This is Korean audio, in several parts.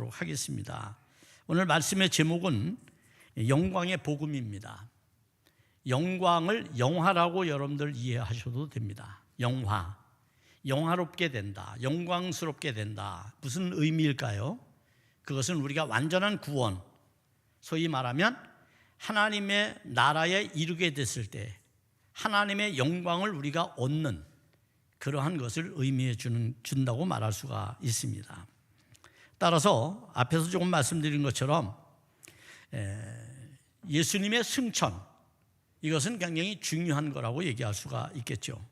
나누도록 하겠습니다. 오늘 말씀의 제목은 영광의 복음입니다. 영광을 영화라고 여러분들 이해하셔도 됩니다. 영화, 영화롭게 된다, 영광스럽게 된다. 무슨 의미일까요? 그것은 우리가 완전한 구원, 소위 말하면 하나님의 나라에 이르게 됐을 때 하나님의 영광을 우리가 얻는 그러한 것을 의미해 준다고 말할 수가 있습니다. 따라서 앞에서 조금 말씀드린 것처럼 예수님의 승천, 이것은 굉장히 중요한 거라고 얘기할 수가 있겠죠.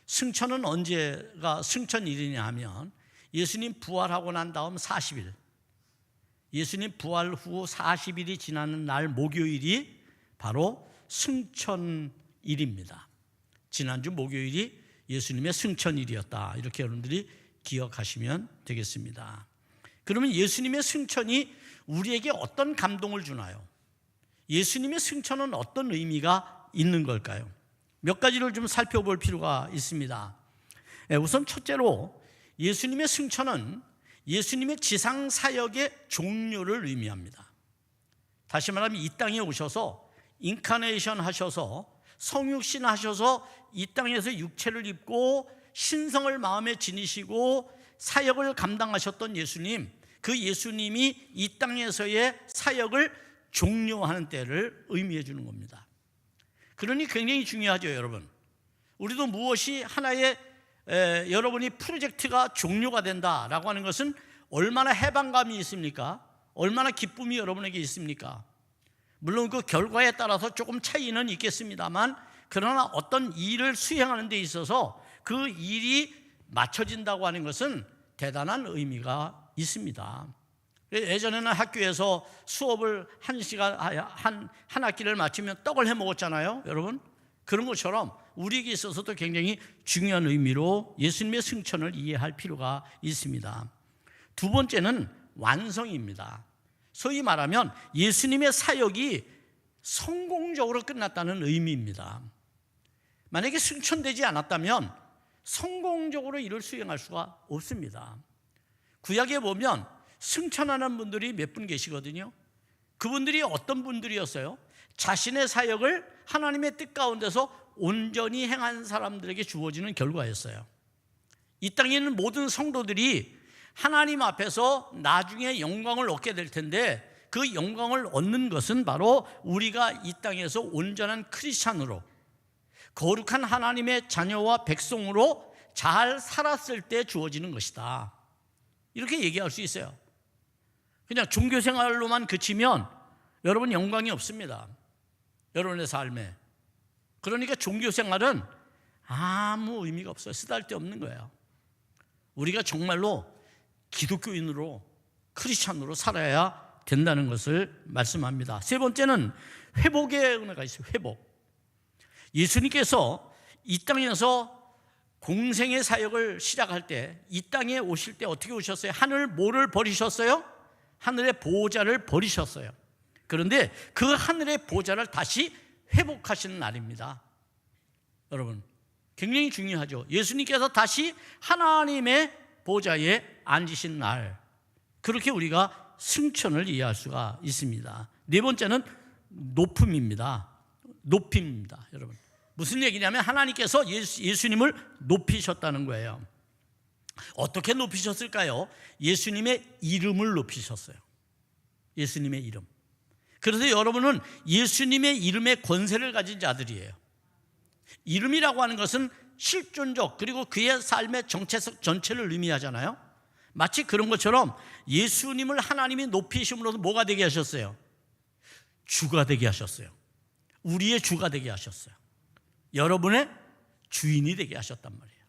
승천은 언제가 승천일이냐 하면 예수님 부활하고 난 다음 40일, 예수님 부활 후 40일이 지나는 날 목요일이 바로 승천일입니다. 지난주 목요일이 예수님의 승천일이었다, 이렇게 여러분들이 기억하시면 되겠습니다. 그러면 예수님의 승천이 우리에게 어떤 감동을 주나요? 예수님의 승천은 어떤 의미가 있는 걸까요? 몇 가지를 좀 살펴볼 필요가 있습니다. 우선 첫째로 예수님의 승천은 예수님의 지상 사역의 종료를 의미합니다. 다시 말하면 이 땅에 오셔서 인카네이션 하셔서 성육신 하셔서 이 땅에서 육체를 입고 신성을 마음에 지니시고 사역을 감당하셨던 예수님, 그 예수님이 이 땅에서의 사역을 종료하는 때를 의미해 주는 겁니다. 그러니 굉장히 중요하죠, 여러분. 우리도 무엇이 하나의 여러분이 프로젝트가 종료가 된다라고 하는 것은 얼마나 해방감이 있습니까? 얼마나 기쁨이 여러분에게 있습니까? 물론 그 결과에 따라서 조금 차이는 있겠습니다만, 그러나 어떤 일을 수행하는 데 있어서 그 일이 맞춰진다고 하는 것은 대단한 의미가 있습니다. 예전에는 학교에서 수업을 한 학기를 마치면 떡을 해 먹었잖아요, 여러분. 그런 것처럼 우리에게 있어서도 굉장히 중요한 의미로 예수님의 승천을 이해할 필요가 있습니다. 두 번째는 완성입니다. 소위 말하면 예수님의 사역이 성공적으로 끝났다는 의미입니다. 만약에 승천되지 않았다면 성공적으로 일을 수행할 수가 없습니다. 구약에 보면 승천하는 분들이 몇 분 계시거든요. 그분들이 어떤 분들이었어요? 자신의 사역을 하나님의 뜻 가운데서 온전히 행한 사람들에게 주어지는 결과였어요. 이 땅에 있는 모든 성도들이 하나님 앞에서 나중에 영광을 얻게 될 텐데, 그 영광을 얻는 것은 바로 우리가 이 땅에서 온전한 크리스찬으로, 거룩한 하나님의 자녀와 백성으로 잘 살았을 때 주어지는 것이다, 이렇게 얘기할 수 있어요. 그냥 종교생활로만 그치면 여러분 영광이 없습니다, 여러분의 삶에. 그러니까 종교생활은 아무 의미가 없어요. 쓰잘데없는 거예요. 우리가 정말로 기독교인으로, 크리스찬으로 살아야 된다는 것을 말씀합니다. 세 번째는 회복의 은혜가 있어요. 회복. 예수님께서 이 땅에서 공생의 사역을 시작할 때, 이 땅에 오실 때 어떻게 오셨어요? 하늘 뭐를 버리셨어요? 하늘의 보호자를 버리셨어요. 그런데 그 하늘의 보호자를 다시 회복하시는 날입니다. 여러분, 굉장히 중요하죠. 예수님께서 다시 하나님의 보호자에 앉으신 날, 그렇게 우리가 승천을 이해할 수가 있습니다. 네 번째는 높음입니다. 높임입니다, 여러분. 무슨 얘기냐면 하나님께서 예수님을 높이셨다는 거예요. 어떻게 높이셨을까요? 예수님의 이름을 높이셨어요. 예수님의 이름. 그래서 여러분은 예수님의 이름의 권세를 가진 자들이에요. 이름이라고 하는 것은 실존적, 그리고 그의 삶의 정체성 전체를 의미하잖아요. 마치 그런 것처럼 예수님을 하나님이 높이심으로써 뭐가 되게 하셨어요? 주가 되게 하셨어요. 우리의 주가 되게 하셨어요. 여러분의 주인이 되게 하셨단 말이에요.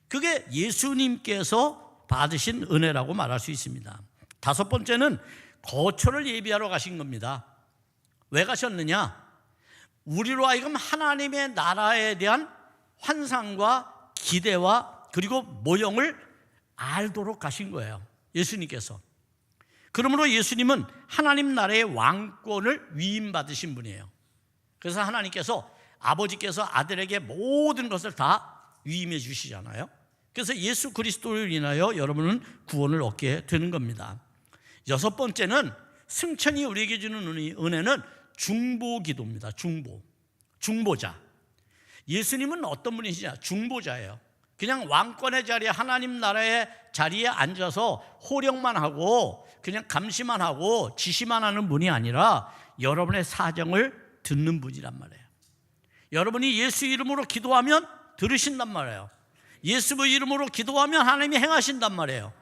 그게 예수님께서 받으신 은혜라고 말할 수 있습니다. 다섯 번째는 거처를 예비하러 가신 겁니다. 왜 가셨느냐? 우리로 하여금 하나님의 나라에 대한 환상과 기대와 그리고 모형을 알도록 가신 거예요, 예수님께서. 그러므로 예수님은 하나님 나라의 왕권을 위임받으신 분이에요. 그래서 하나님께서, 아버지께서 아들에게 모든 것을 다 위임해 주시잖아요. 그래서 예수 그리스도를 인하여 여러분은 구원을 얻게 되는 겁니다. 여섯 번째는 승천이 우리에게 주는 은혜는 중보기도입니다. 중보자. 예수님은 어떤 분이시냐? 중보자예요. 그냥 왕권의 자리에, 하나님 나라의 자리에 앉아서 호령만 하고 그냥 감시만 하고 지시만 하는 분이 아니라 여러분의 사정을 듣는 분이란 말이에요. 여러분이 예수 이름으로 기도하면 들으신단 말이에요. 예수 이름으로 기도하면 하나님이 행하신단 말이에요.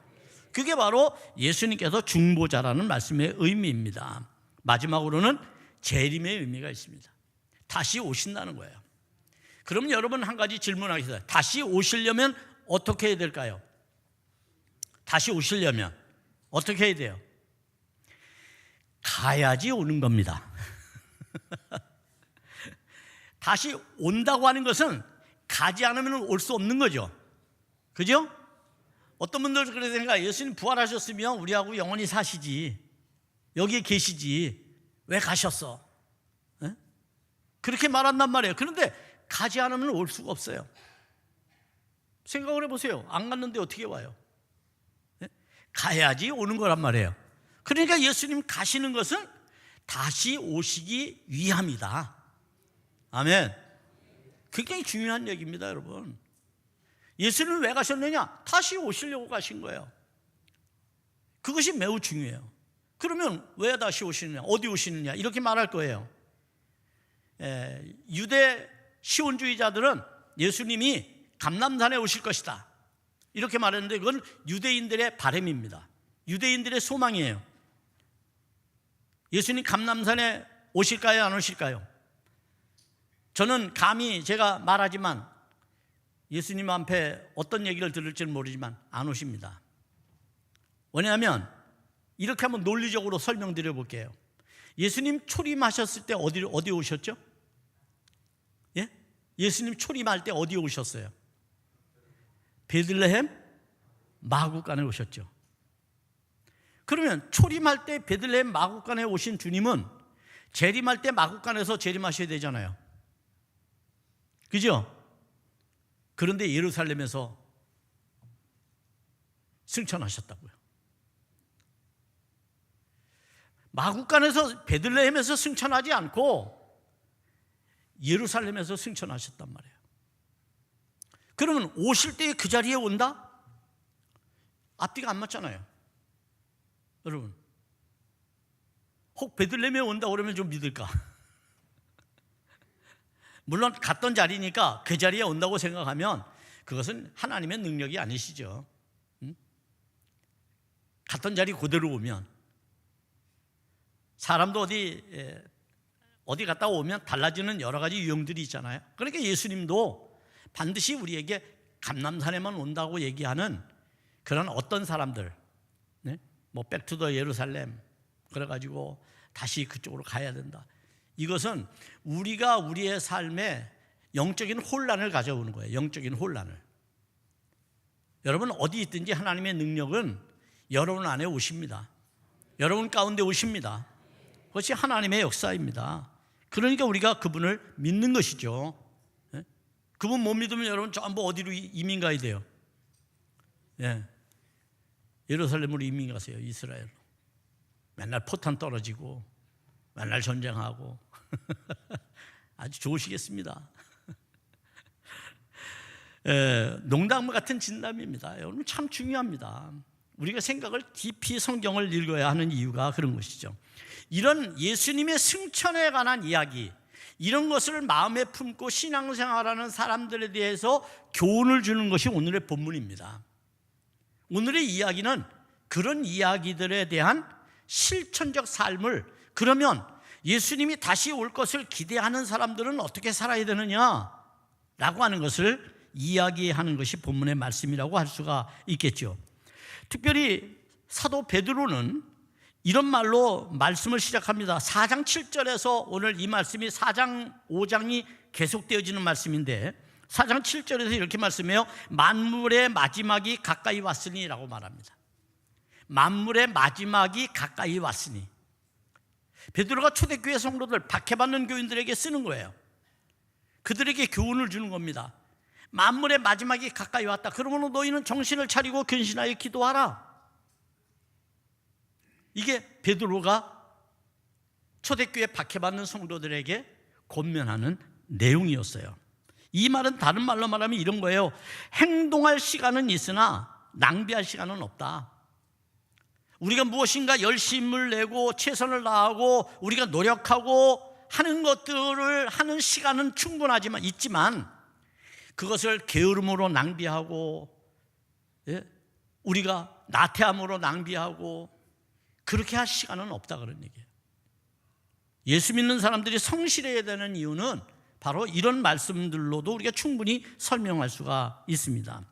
그게 바로 예수님께서 중보자라는 말씀의 의미입니다. 마지막으로는 재림의 의미가 있습니다. 다시 오신다는 거예요. 그럼 여러분 한 가지 질문하겠습니다. 다시 오시려면 어떻게 해야 될까요? 다시 오시려면 어떻게 해야 돼요? 가야지 오는 겁니다. 다시 온다고 하는 것은 가지 않으면 올 수 없는 거죠. 그죠? 어떤 분들은 그렇게 생각해요. 예수님 부활하셨으면 우리하고 영원히 사시지, 여기에 계시지, 왜 가셨어? 네? 그렇게 말한단 말이에요. 그런데 가지 않으면 올 수가 없어요. 생각을 해보세요. 안 갔는데 어떻게 와요? 네? 가야지 오는 거란 말이에요. 그러니까 예수님 가시는 것은 다시 오시기 위함이다. 아멘. 굉장히 중요한 얘기입니다, 여러분. 예수님은 왜 가셨느냐? 다시 오시려고 가신 거예요. 그것이 매우 중요해요. 그러면 왜 다시 오시느냐? 어디 오시느냐? 이렇게 말할 거예요. 유대 시온주의자들은 예수님이 감람산에 오실 것이다, 이렇게 말했는데 그건 유대인들의 바람입니다. 유대인들의 소망이에요. 예수님 감람산에 오실까요? 안 오실까요? 저는 감히 제가 말하지만 예수님 앞에 어떤 얘기를 들을지는 모르지만 안 오십니다. 왜냐하면 이렇게 한번 논리적으로 설명드려 볼게요. 예수님 초림하셨을 때 어디 오셨죠? 예? 예수님 초림할 때 어디 오셨어요? 베들레헴 마구간에 오셨죠. 그러면 초림할 때 베들레헴 마구간에 오신 주님은 재림할 때 마구간에서 재림하셔야 되잖아요. 그죠? 그런데 예루살렘에서 승천하셨다고요. 마구간에서, 베들레헴에서 승천하지 않고 예루살렘에서 승천하셨단 말이에요. 그러면 오실 때 그 자리에 온다? 앞뒤가 안 맞잖아요. 여러분, 혹 베들레헴에 온다 그러면 좀 믿을까? 물론 갔던 자리니까 그 자리에 온다고 생각하면 그것은 하나님의 능력이 아니시죠. 갔던 자리 그대로 오면, 사람도 어디 갔다 오면 달라지는 여러 가지 유형들이 있잖아요. 그러니까 예수님도 반드시 우리에게 감람산에만 온다고 얘기하는 그런 어떤 사람들, 뭐 백투더 예루살렘 그래가지고 다시 그쪽으로 가야 된다, 이것은 우리가 우리의 삶에 영적인 혼란을 가져오는 거예요. 영적인 혼란을. 여러분 어디 있든지 하나님의 능력은 여러분 안에 오십니다. 여러분 가운데 오십니다. 그것이 하나님의 역사입니다. 그러니까 우리가 그분을 믿는 것이죠. 그분 못 믿으면 여러분 전부 어디로 이민 가야 돼요? 예루살렘으로 이민 가세요. 이스라엘로. 맨날 포탄 떨어지고 맨날 전쟁하고 아주 좋으시겠습니다. 농담 같은 진담입니다. 여러분 참 중요합니다. 우리가 생각을 깊이 성경을 읽어야 하는 이유가 그런 것이죠. 이런 예수님의 승천에 관한 이야기, 이런 것을 마음에 품고 신앙생활하는 사람들에 대해서 교훈을 주는 것이 오늘의 본문입니다. 오늘의 이야기는 그런 이야기들에 대한 실천적 삶을, 그러면 예수님이 다시 올 것을 기대하는 사람들은 어떻게 살아야 되느냐라고 하는 것을 이야기하는 것이 본문의 말씀이라고 할 수가 있겠죠. 특별히 사도 베드로는 이런 말로 말씀을 시작합니다. 4장 7절에서 오늘 이 말씀이 4장 5장이 계속되어지는 말씀인데 4장 7절에서 이렇게 말씀해요. 만물의 마지막이 가까이 왔으니 라고 말합니다. 만물의 마지막이 가까이 왔으니. 베드로가 초대교회 성도들, 박해받는 교인들에게 쓰는 거예요. 그들에게 교훈을 주는 겁니다. 만물의 마지막이 가까이 왔다. 그러므로 너희는 정신을 차리고 근신하여 기도하라. 이게 베드로가 초대교회 박해받는 성도들에게 권면하는 내용이었어요. 이 말은 다른 말로 말하면 이런 거예요. 행동할 시간은 있으나 낭비할 시간은 없다. 우리가 무엇인가 열심을 내고 최선을 다하고 우리가 노력하고 하는 것들을 하는 시간은 충분하지만 있지만 그것을 게으름으로 낭비하고 우리가 나태함으로 낭비하고 그렇게 할 시간은 없다 그런 얘기예요. 예수 믿는 사람들이 성실해야 되는 이유는 바로 이런 말씀들로도 우리가 충분히 설명할 수가 있습니다.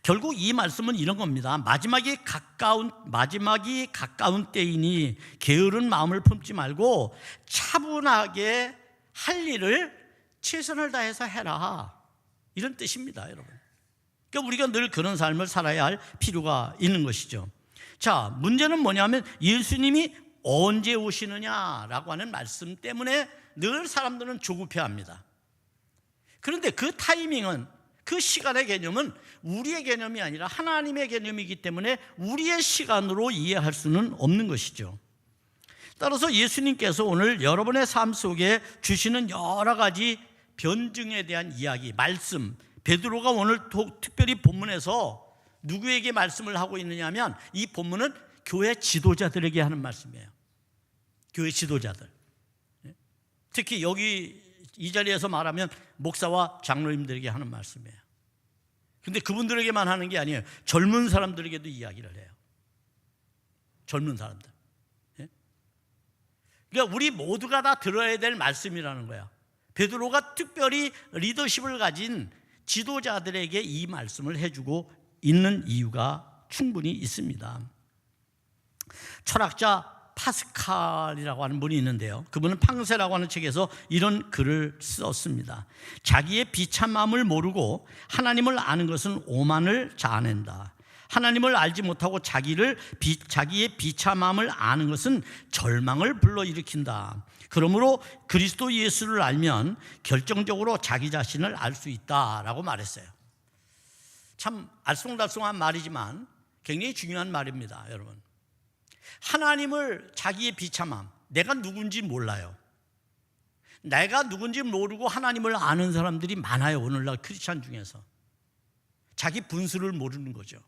결국 이 말씀은 이런 겁니다. 마지막이 가까운 때이니 게으른 마음을 품지 말고 차분하게 할 일을 최선을 다해서 해라, 이런 뜻입니다, 여러분. 그러니까 우리가 늘 그런 삶을 살아야 할 필요가 있는 것이죠. 자, 문제는 뭐냐면 예수님이 언제 오시느냐라고 하는 말씀 때문에 늘 사람들은 조급해합니다. 그런데 그 타이밍은, 그 시간의 개념은 우리의 개념이 아니라 하나님의 개념이기 때문에 우리의 시간으로 이해할 수는 없는 것이죠. 따라서 예수님께서 오늘 여러분의 삶 속에 주시는 여러 가지 변증에 대한 이야기, 말씀, 베드로가 오늘 특별히 본문에서 누구에게 말씀을 하고 있느냐 하면 이 본문은 교회 지도자들에게 하는 말씀이에요. 교회 지도자들, 특히 여기 이 자리에서 말하면 목사와 장로님들에게 하는 말씀이에요. 근데 그분들에게만 하는 게 아니에요. 젊은 사람들에게도 이야기를 해요. 젊은 사람들. 그러니까 우리 모두가 다 들어야 될 말씀이라는 거야. 베드로가 특별히 리더십을 가진 지도자들에게 이 말씀을 해주고 있는 이유가 충분히 있습니다. 철학자 파스칼이라고 하는 분이 있는데요, 그분은 팡세라고 하는 책에서 이런 글을 썼습니다. 자기의 비참함을 모르고 하나님을 아는 것은 오만을 자아낸다. 하나님을 알지 못하고 자기의 비참함을 아는 것은 절망을 불러일으킨다. 그러므로 그리스도 예수를 알면 결정적으로 자기 자신을 알 수 있다라고 말했어요. 참 알쏭달쏭한 말이지만 굉장히 중요한 말입니다, 여러분. 하나님을, 자기의 비참함, 내가 누군지 몰라요. 내가 누군지 모르고 하나님을 아는 사람들이 많아요, 오늘날 크리스찬 중에서. 자기 분수를 모르는 거죠.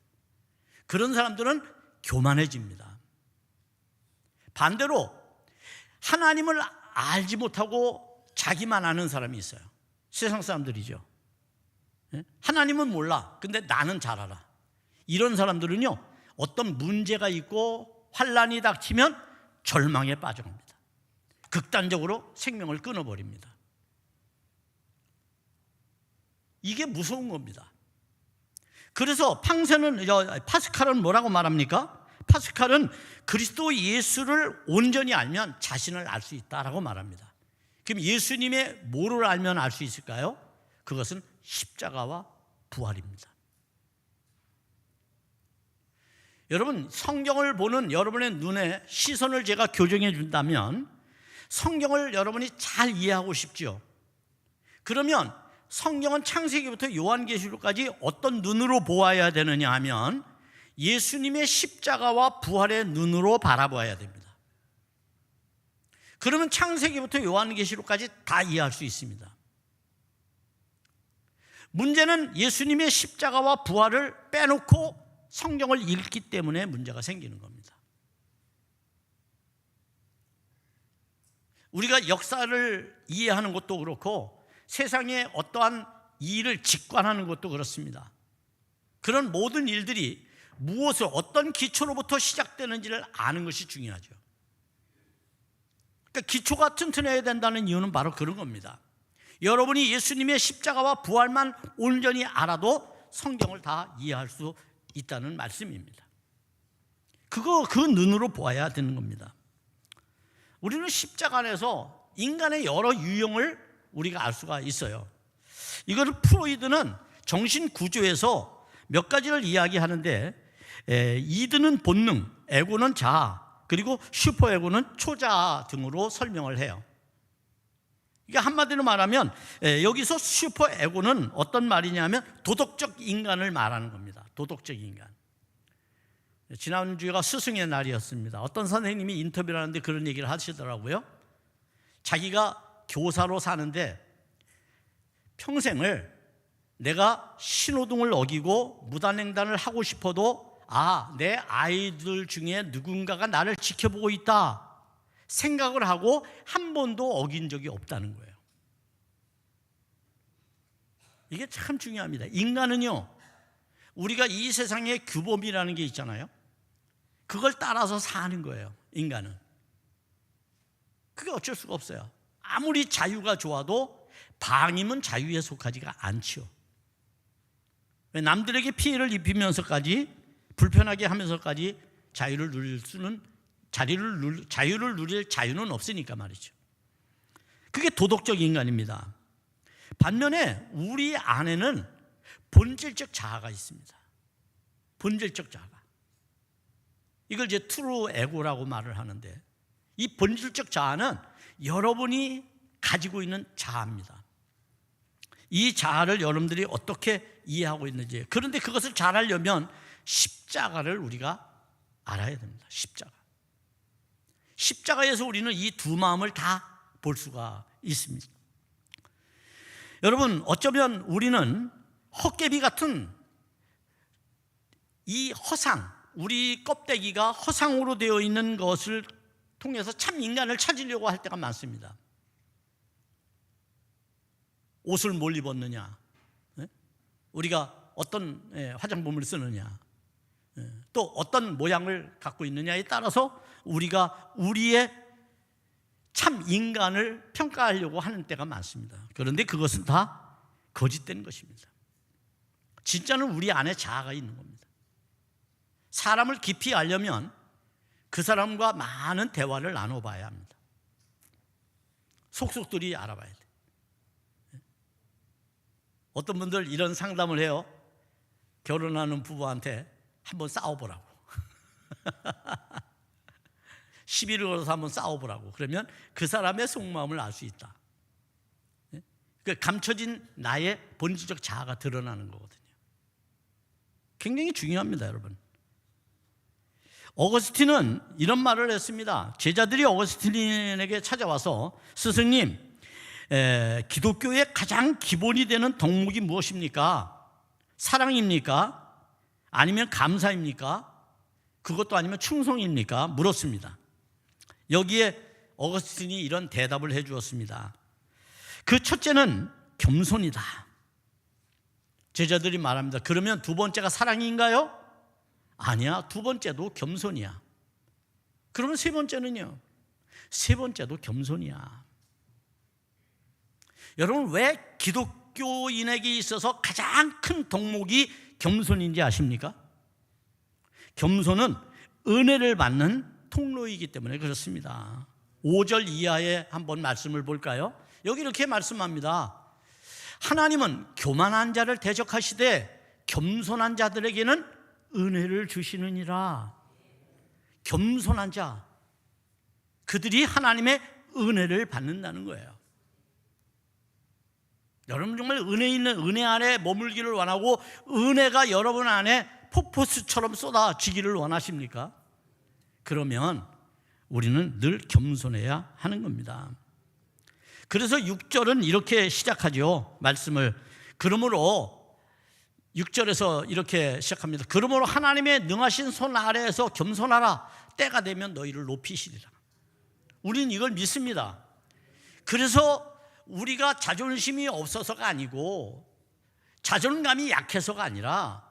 그런 사람들은 교만해집니다. 반대로 하나님을 알지 못하고 자기만 아는 사람이 있어요. 세상 사람들이죠. 하나님은 몰라, 근데 나는 잘 알아. 이런 사람들은요, 어떤 문제가 있고 환란이 닥치면 절망에 빠져갑니다. 극단적으로 생명을 끊어버립니다. 이게 무서운 겁니다. 그래서 파스칼은 뭐라고 말합니까? 파스칼은 그리스도 예수를 온전히 알면 자신을 알 수 있다라고 말합니다. 그럼 예수님의 뭐를 알면 알 수 있을까요? 그것은 십자가와 부활입니다. 여러분, 성경을 보는 여러분의 눈에 시선을 제가 교정해 준다면 성경을 여러분이 잘 이해하고 싶죠. 그러면 성경은 창세기부터 요한계시록까지 어떤 눈으로 보아야 되느냐 하면 예수님의 십자가와 부활의 눈으로 바라봐야 됩니다. 그러면 창세기부터 요한계시록까지 다 이해할 수 있습니다. 문제는 예수님의 십자가와 부활을 빼놓고 성경을 읽기 때문에 문제가 생기는 겁니다. 우리가 역사를 이해하는 것도 그렇고 세상의 어떠한 일을 직관하는 것도 그렇습니다. 그런 모든 일들이 무엇을, 어떤 기초로부터 시작되는지를 아는 것이 중요하죠. 그러니까 기초가 튼튼해야 된다는 이유는 바로 그런 겁니다. 여러분이 예수님의 십자가와 부활만 온전히 알아도 성경을 다 이해할 수 있다는 말씀입니다. 그 눈으로 보아야 되는 겁니다. 우리는 십자가 안에서 인간의 여러 유형을 우리가 알 수가 있어요. 이거를 프로이드는 정신구조에서 몇 가지를 이야기하는데, 이드는 본능, 에고는 자아, 그리고 슈퍼에고는 초자아 등으로 설명을 해요. 이게 한마디로 말하면 여기서 슈퍼에고는 어떤 말이냐면 도덕적 인간을 말하는 겁니다. 도덕적 인간. 지난주가 스승의 날이었습니다. 어떤 선생님이 인터뷰를 하는데 그런 얘기를 하시더라고요. 자기가 교사로 사는데 평생을 내가 신호등을 어기고 무단횡단을 하고 싶어도 내 아이들 중에 누군가가 나를 지켜보고 있다 생각을 하고 한 번도 어긴 적이 없다는 거예요. 이게 참 중요합니다. 인간은요, 우리가 이 세상에 규범이라는 게 있잖아요. 그걸 따라서 사는 거예요. 인간은. 그게 어쩔 수가 없어요. 아무리 자유가 좋아도 방임은 자유에 속하지가 않죠. 남들에게 피해를 입히면서까지 불편하게 하면서까지 자유를 누릴 자유는 없으니까 말이죠. 그게 도덕적 인간입니다. 반면에 우리 안에는 본질적 자아가 있습니다. 본질적 자아. 이걸 이제 트루 에고라고 말을 하는데, 이 본질적 자아는 여러분이 가지고 있는 자아입니다. 이 자아를 여러분들이 어떻게 이해하고 있는지. 그런데 그것을 잘 알려면 십자가를 우리가 알아야 됩니다. 십자가에서 우리는 이 두 마음을 다 볼 수가 있습니다. 여러분, 어쩌면 우리는 헛개비 같은 이 허상, 우리 껍데기가 허상으로 되어 있는 것을 통해서 참 인간을 찾으려고 할 때가 많습니다. 옷을 뭘 입었느냐, 우리가 어떤 화장품을 쓰느냐, 또 어떤 모양을 갖고 있느냐에 따라서 우리가 우리의 참 인간을 평가하려고 하는 때가 많습니다. 그런데 그것은 다 거짓된 것입니다. 진짜는 우리 안에 자아가 있는 겁니다. 사람을 깊이 알려면 그 사람과 많은 대화를 나눠봐야 합니다. 속속들이 알아봐야 돼. 어떤 분들 이런 상담을 해요. 결혼하는 부부한테 한번 싸워보라고. 시비를 걸어서 한번 싸워보라고. 그러면 그 사람의 속마음을 알 수 있다. 그 감춰진 나의 본질적 자아가 드러나는 거거든요. 굉장히 중요합니다, 여러분. 어거스틴은 이런 말을 했습니다. 제자들이 어거스틴에게 찾아와서, 스승님, 기독교의 가장 기본이 되는 덕목이 무엇입니까? 사랑입니까? 아니면 감사입니까? 그것도 아니면 충성입니까? 물었습니다. 여기에 어거스틴이 이런 대답을 해 주었습니다. 그 첫째는 겸손이다. 제자들이 말합니다. 그러면 두 번째가 사랑인가요? 아니야, 두 번째도 겸손이야. 그러면 세 번째는요? 세 번째도 겸손이야. 여러분, 왜 기독교인에게 있어서 가장 큰 덕목이 겸손인지 아십니까? 겸손은 은혜를 받는 통로이기 때문에 그렇습니다. 5절 이하의 한번 말씀을 볼까요? 여기 이렇게 말씀합니다. 하나님은 교만한 자를 대적하시되 겸손한 자들에게는 은혜를 주시느니라. 겸손한 자, 그들이 하나님의 은혜를 받는다는 거예요. 여러분 정말 은혜 있는 은혜 안에 머물기를 원하고 은혜가 여러분 안에 폭포수처럼 쏟아지기를 원하십니까? 그러면 우리는 늘 겸손해야 하는 겁니다. 그래서 6절은 이렇게 시작하죠. 말씀을. 그러므로 6절에서 이렇게 시작합니다. 그러므로 하나님의 능하신 손 아래에서 겸손하라. 때가 되면 너희를 높이시리라. 우리는 이걸 믿습니다. 그래서 우리가 자존심이 없어서가 아니고 자존감이 약해서가 아니라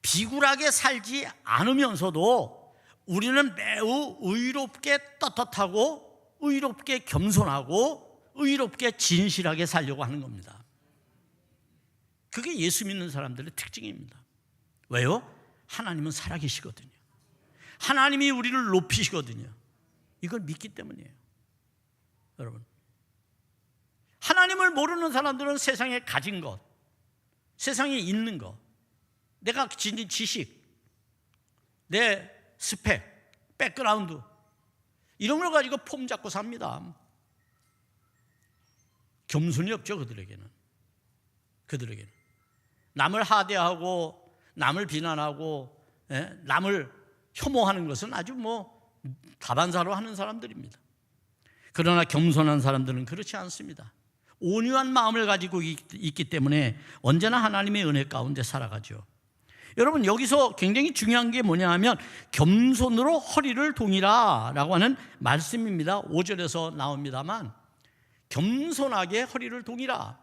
비굴하게 살지 않으면서도 우리는 매우 의롭게 떳떳하고 의롭게 겸손하고 의롭게 진실하게 살려고 하는 겁니다. 그게 예수 믿는 사람들의 특징입니다. 왜요? 하나님은 살아계시거든요. 하나님이 우리를 높이시거든요. 이걸 믿기 때문이에요. 여러분, 하나님을 모르는 사람들은 세상에 가진 것, 세상에 있는 것, 내가 지닌 지식, 내 스펙, 백그라운드, 이런 걸 가지고 폼 잡고 삽니다. 겸손이 없죠, 그들에게는. 남을 하대하고 남을 비난하고 남을 혐오하는 것은 아주 다반사로 하는 사람들입니다. 그러나 겸손한 사람들은 그렇지 않습니다. 온유한 마음을 가지고 있기 때문에 언제나 하나님의 은혜 가운데 살아가죠. 여러분, 여기서 굉장히 중요한 게 뭐냐 하면 겸손으로 허리를 동이라 라고 하는 말씀입니다. 5절에서 나옵니다만, 겸손하게 허리를 동이라.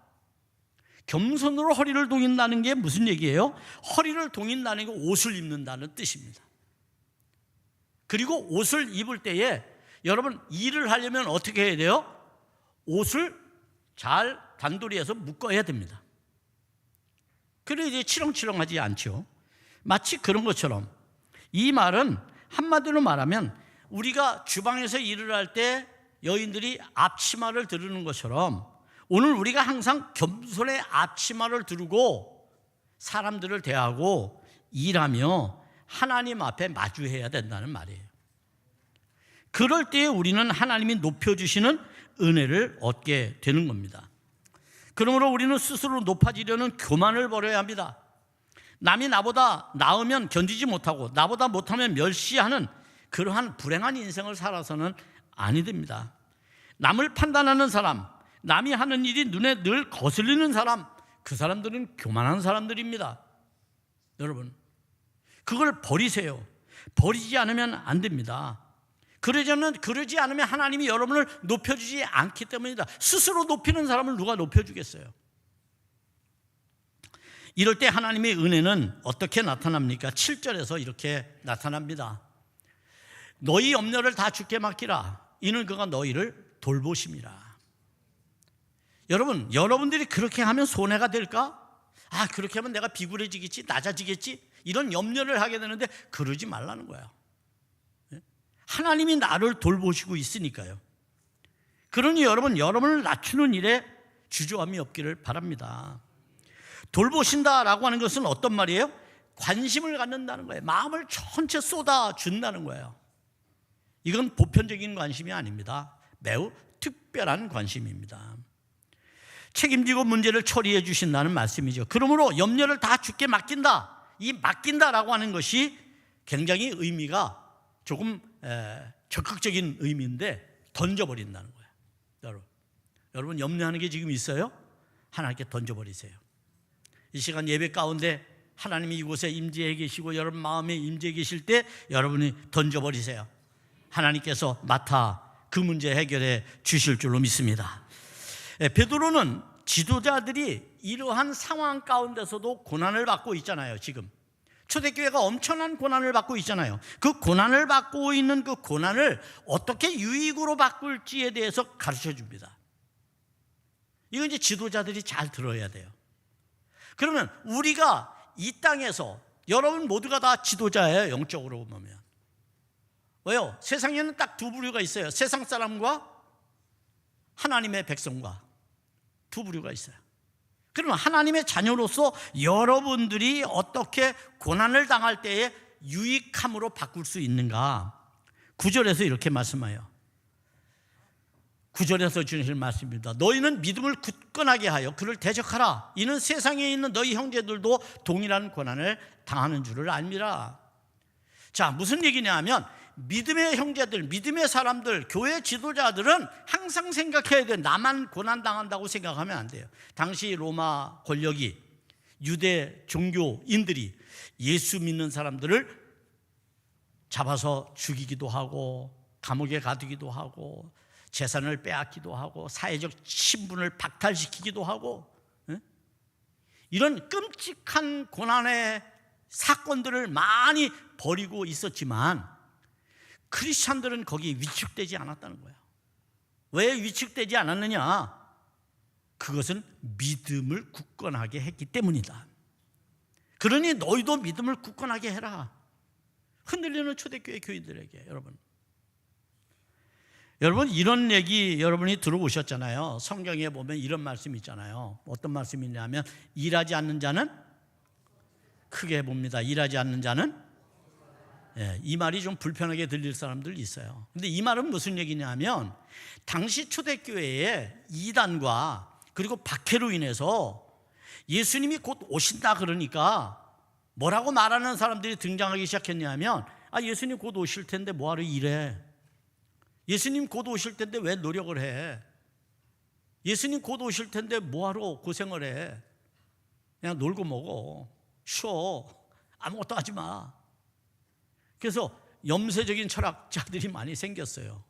겸손으로 허리를 동인다는 게 무슨 얘기예요? 허리를 동인다는 게 옷을 입는다는 뜻입니다. 그리고 옷을 입을 때에 여러분, 일을 하려면 어떻게 해야 돼요? 옷을 잘 단도리해서 묶어야 됩니다. 그래야 이제 치렁치렁하지 않죠. 마치 그런 것처럼 이 말은 한마디로 말하면 우리가 주방에서 일을 할 때 여인들이 앞치마를 두르는 것처럼 오늘 우리가 항상 겸손의 앞치마를 두르고 사람들을 대하고 일하며 하나님 앞에 마주해야 된다는 말이에요. 그럴 때에 우리는 하나님이 높여주시는 은혜를 얻게 되는 겁니다. 그러므로 우리는 스스로 높아지려는 교만을 버려야 합니다. 남이 나보다 나으면 견디지 못하고 나보다 못하면 멸시하는 그러한 불행한 인생을 살아서는 아니 됩니다. 남을 판단하는 사람, 남이 하는 일이 눈에 늘 거슬리는 사람, 그 사람들은 교만한 사람들입니다. 여러분, 그걸 버리세요. 버리지 않으면 안 됩니다. 그러지 않으면 하나님이 여러분을 높여주지 않기 때문이다. 스스로 높이는 사람을 누가 높여주겠어요? 이럴 때 하나님의 은혜는 어떻게 나타납니까? 7절에서 이렇게 나타납니다. 너희 염려를 다 주께 맡기라. 이는 그가 너희를 돌보심이라. 여러분, 여러분들이 그렇게 하면 손해가 될까? 그렇게 하면 내가 비굴해지겠지, 낮아지겠지, 이런 염려를 하게 되는데 그러지 말라는 거야. 하나님이 나를 돌보시고 있으니까요. 그러니 여러분을 낮추는 일에 주저함이 없기를 바랍니다. 돌보신다라고 하는 것은 어떤 말이에요? 관심을 갖는다는 거예요. 마음을 전체 쏟아준다는 거예요. 이건 보편적인 관심이 아닙니다. 매우 특별한 관심입니다. 책임지고 문제를 처리해 주신다는 말씀이죠. 그러므로 염려를 다 주께 맡긴다. 이 맡긴다라고 하는 것이 굉장히 의미가 조금 적극적인 의미인데 던져버린다는 거예요. 여러분 염려하는 게 지금 있어요? 하나님께 던져버리세요. 이 시간 예배 가운데 하나님이 이곳에 임재해 계시고 여러분 마음에 임재해 계실 때 여러분이 던져버리세요. 하나님께서 맡아 그 문제 해결해 주실 줄로 믿습니다. 베드로는 지도자들이 이러한 상황 가운데서도 고난을 받고 있잖아요. 지금 초대교회가 엄청난 고난을 받고 있잖아요. 그 고난을 받고 있는 그 고난을 어떻게 유익으로 바꿀지에 대해서 가르쳐 줍니다. 이건 이제 지도자들이 잘 들어야 돼요. 그러면 우리가 이 땅에서 여러분 모두가 다 지도자예요. 영적으로 보면. 왜요? 세상에는 딱 두 부류가 있어요. 세상 사람과 하나님의 백성과 두 부류가 있어요. 그러면 하나님의 자녀로서 여러분들이 어떻게 고난을 당할 때에 유익함으로 바꿀 수 있는가? 9절에서 이렇게 말씀해요. 9절에서 주실 말씀입니다. 너희는 믿음을 굳건하게 하여 그를 대적하라. 이는 세상에 있는 너희 형제들도 동일한 고난을 당하는 줄을 알미라. 자, 무슨 얘기냐 하면 믿음의 형제들, 믿음의 사람들, 교회 지도자들은 항상 생각해야 돼요. 나만 고난당한다고 생각하면 안 돼요. 당시 로마 권력이 유대 종교인들이 예수 믿는 사람들을 잡아서 죽이기도 하고 감옥에 가두기도 하고 재산을 빼앗기도 하고 사회적 신분을 박탈시키기도 하고 이런 끔찍한 고난의 사건들을 많이 벌이고 있었지만 크리스찬들은 거기에 위축되지 않았다는 거예요. 왜 위축되지 않았느냐? 그것은 믿음을 굳건하게 했기 때문이다. 그러니 너희도 믿음을 굳건하게 해라. 흔들리는 초대교회 교인들에게 여러분 이런 얘기 여러분이 들어보셨잖아요. 성경에 보면 이런 말씀이 있잖아요. 어떤 말씀이 있냐면 일하지 않는 자는 크게 봅니다. 일하지 않는 자는 이 말이 좀 불편하게 들릴 사람들 있어요. 근데 이 말은 무슨 얘기냐면 당시 초대교회의 이단과 그리고 박해로 인해서 예수님이 곧 오신다 그러니까 뭐라고 말하는 사람들이 등장하기 시작했냐면 예수님 곧 오실 텐데 뭐하러 일해? 예수님 곧 오실 텐데 왜 노력을 해? 예수님 곧 오실 텐데 뭐하러 고생을 해? 그냥 놀고 먹어, 쉬어, 아무것도 하지 마. 그래서 염세적인 철학자들이 많이 생겼어요.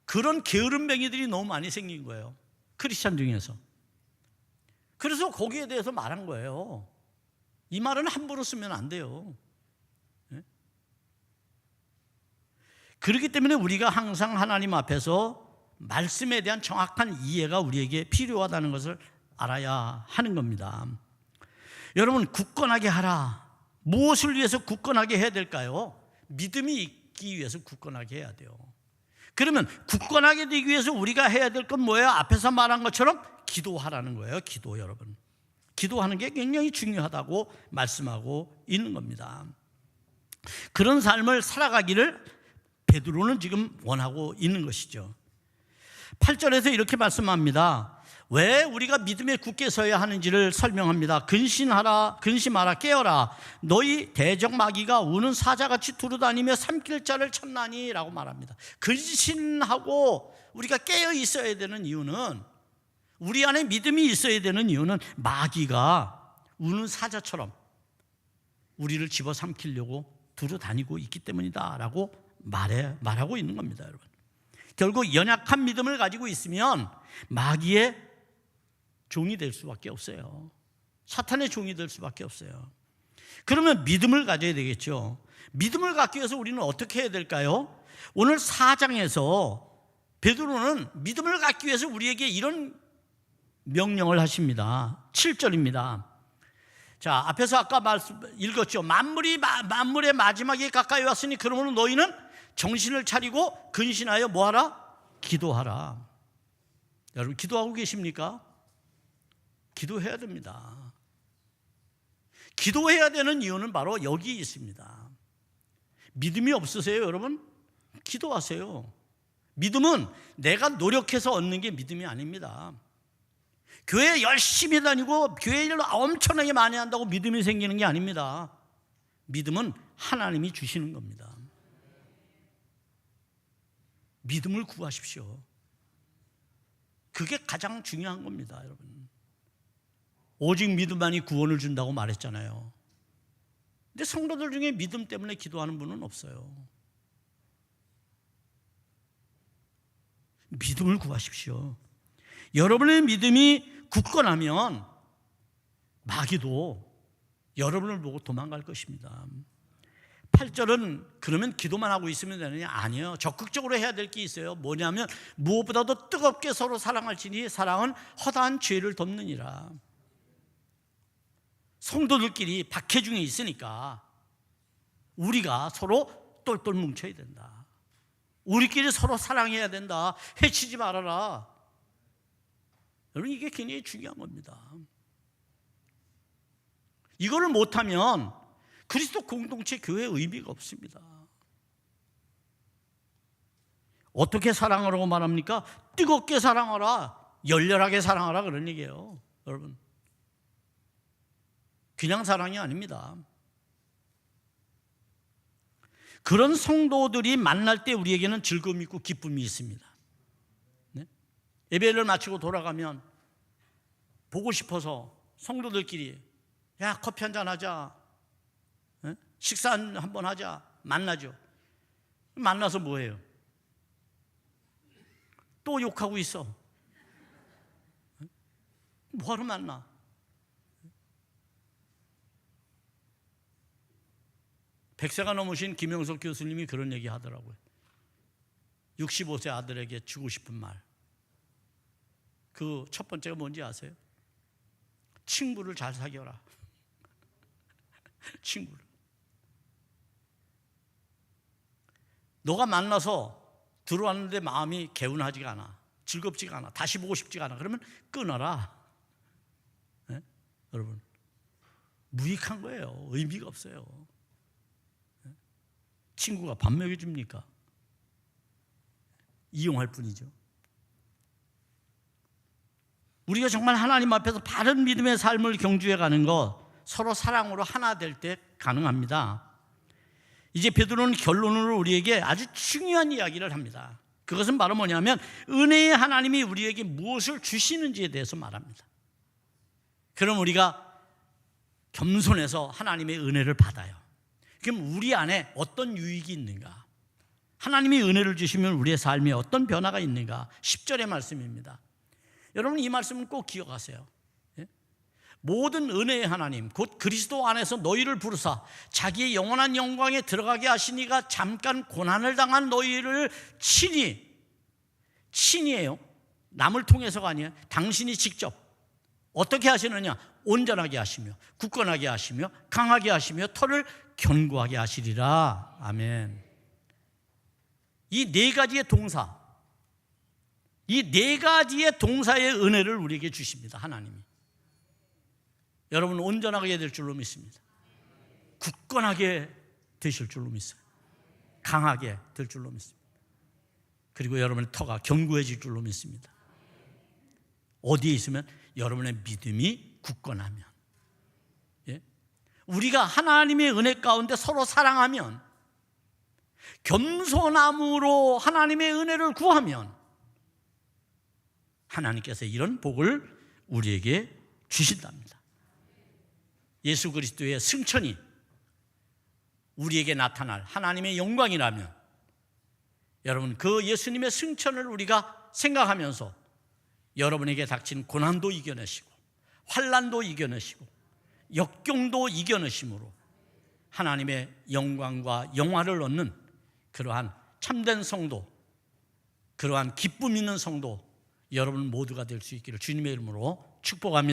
그런 게으름뱅이들이 너무 많이 생긴 거예요, 크리스찬 중에서. 그래서 거기에 대해서 말한 거예요. 이 말은 함부로 쓰면 안 돼요. 그렇기 때문에 우리가 항상 하나님 앞에서 말씀에 대한 정확한 이해가 우리에게 필요하다는 것을 알아야 하는 겁니다. 여러분, 굳건하게 하라. 무엇을 위해서 굳건하게 해야 될까요? 믿음이 있기 위해서 굳건하게 해야 돼요. 그러면 굳건하게 되기 위해서 우리가 해야 될 건 뭐예요? 앞에서 말한 것처럼 기도하라는 거예요. 기도. 여러분, 기도하는 게 굉장히 중요하다고 말씀하고 있는 겁니다. 그런 삶을 살아가기를 베드로는 지금 원하고 있는 것이죠. 8절에서 이렇게 말씀합니다. 왜 우리가 믿음에 굳게 서야 하는지를 설명합니다. 근심하라, 깨어라. 너희 대적 마귀가 우는 사자같이 두루다니며 삼킬 자를 찾나니 라고 말합니다. 근신하고 우리가 깨어 있어야 되는 이유는, 우리 안에 믿음이 있어야 되는 이유는 마귀가 우는 사자처럼 우리를 집어삼키려고 두루다니고 있기 때문이다 라고 말하고 있는 겁니다. 여러분, 결국 연약한 믿음을 가지고 있으면 마귀의 종이 될 수밖에 없어요. 사탄의 종이 될 수밖에 없어요. 그러면 믿음을 가져야 되겠죠. 믿음을 갖기 위해서 우리는 어떻게 해야 될까요? 오늘 4장에서 베드로는 믿음을 갖기 위해서 우리에게 이런 명령을 하십니다. 7절입니다. 자, 앞에서 아까 읽었죠. 만물의 마지막에 가까이 왔으니 그러므로 너희는 정신을 차리고 근신하여 뭐하라? 기도하라. 여러분, 기도하고 계십니까? 기도해야 됩니다. 기도해야 되는 이유는 바로 여기 있습니다. 믿음이 없으세요, 여러분? 기도하세요. 믿음은 내가 노력해서 얻는 게 믿음이 아닙니다. 교회 열심히 다니고 교회 일을 엄청나게 많이 한다고 믿음이 생기는 게 아닙니다. 믿음은 하나님이 주시는 겁니다. 믿음을 구하십시오. 그게 가장 중요한 겁니다, 여러분. 오직 믿음만이 구원을 준다고 말했잖아요. 근데 성도들 중에 믿음 때문에 기도하는 분은 없어요. 믿음을 구하십시오. 여러분의 믿음이 굳건하면 마귀도 여러분을 보고 도망갈 것입니다. 8절은 그러면 기도만 하고 있으면 되느냐? 아니요. 적극적으로 해야 될 게 있어요. 뭐냐면 무엇보다도 뜨겁게 서로 사랑할지니 사랑은 허다한 죄를 덮느니라. 성도들끼리 박해 중에 있으니까 우리가 서로 똘똘 뭉쳐야 된다. 우리끼리 서로 사랑해야 된다. 해치지 말아라. 여러분, 이게 굉장히 중요한 겁니다. 이거를 못하면 그리스도 공동체 교회의 의미가 없습니다. 어떻게 사랑하라고 말합니까? 뜨겁게 사랑하라, 열렬하게 사랑하라, 그런 얘기예요. 여러분, 그냥 사랑이 아닙니다. 그런 성도들이 만날 때 우리에게는 즐거움이 있고 기쁨이 있습니다. 네? 예배를 마치고 돌아가면 보고 싶어서 성도들끼리 야, 커피 한잔 하자, 네? 식사 한번 하자, 만나죠. 만나서 뭐해요? 또 욕하고 있어. 뭐하러 만나? 백세가 넘으신 김영석 교수님이 그런 얘기 하더라고요. 65세 아들에게 주고 싶은 말. 그 첫 번째가 뭔지 아세요? 친구를 잘 사귀어라. 친구를. 너가 만나서 들어왔는데 마음이 개운하지가 않아, 즐겁지가 않아, 다시 보고 싶지가 않아, 그러면 끊어라. 네? 여러분, 무익한 거예요. 의미가 없어요. 친구가 밥 먹여줍니까? 이용할 뿐이죠. 우리가 정말 하나님 앞에서 바른 믿음의 삶을 경주해 가는 것, 서로 사랑으로 하나 될 때 가능합니다. 이제 베드로는 결론으로 우리에게 아주 중요한 이야기를 합니다. 그것은 바로 뭐냐면 은혜의 하나님이 우리에게 무엇을 주시는지에 대해서 말합니다. 그럼 우리가 겸손해서 하나님의 은혜를 받아요. 그럼 우리 안에 어떤 유익이 있는가? 하나님이 은혜를 주시면 우리의 삶에 어떤 변화가 있는가? 10절의 말씀입니다. 여러분 이 말씀은 꼭 기억하세요. 모든 은혜의 하나님 곧 그리스도 안에서 너희를 부르사 자기의 영원한 영광에 들어가게 하시니가 잠깐 고난을 당한 너희를 친히예요. 남을 통해서가 아니에요. 당신이 직접 어떻게 하시느냐? 온전하게 하시며 굳건하게 하시며 강하게 하시며 터를 견고하게 하시리라. 아멘. 이 네 가지의 동사, 이 네 가지의 동사의 은혜를 우리에게 주십니다. 하나님이. 여러분 온전하게 될 줄로 믿습니다. 굳건하게 되실 줄로 믿어요. 강하게 될 줄로 믿습니다. 그리고 여러분의 터가 견고해질 줄로 믿습니다. 어디에 있으면 여러분의 믿음이 굳건하면, 우리가 하나님의 은혜 가운데 서로 사랑하면, 겸손함으로 하나님의 은혜를 구하면 하나님께서 이런 복을 우리에게 주신답니다. 예수 그리스도의 승천이 우리에게 나타날 하나님의 영광이라면 여러분 그 예수님의 승천을 우리가 생각하면서 여러분에게 닥친 고난도 이겨내시고 환난도 이겨내시고 역경도 이겨내심으로 하나님의 영광과 영화를 얻는 그러한 참된 성도, 그러한 기쁨 있는 성도 여러분 모두가 될 수 있기를 주님의 이름으로 축복합니다.